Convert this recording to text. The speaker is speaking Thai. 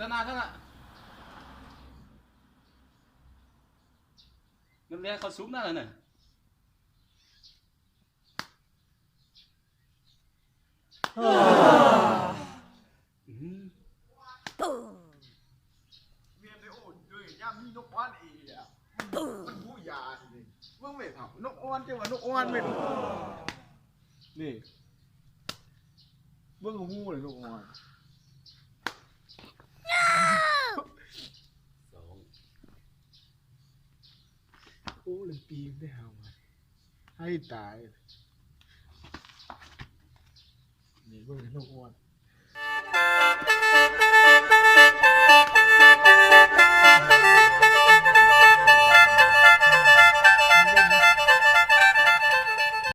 ท่านาท่านะน้ำเลี้ยเขาซุปนั่นเลยเนี่ยเมียได้โอ้ยด้วยย่ามีนกอ้วนอีอ่ะมันผู้ยาสิมึงไม่ทำนกอ้วนจังหวะนกอ้วนไม่นี่มึงหูเลยนกอ้วนโอ้เลยปีนได้เอามาให้ตายนี่มึงนกอ้วน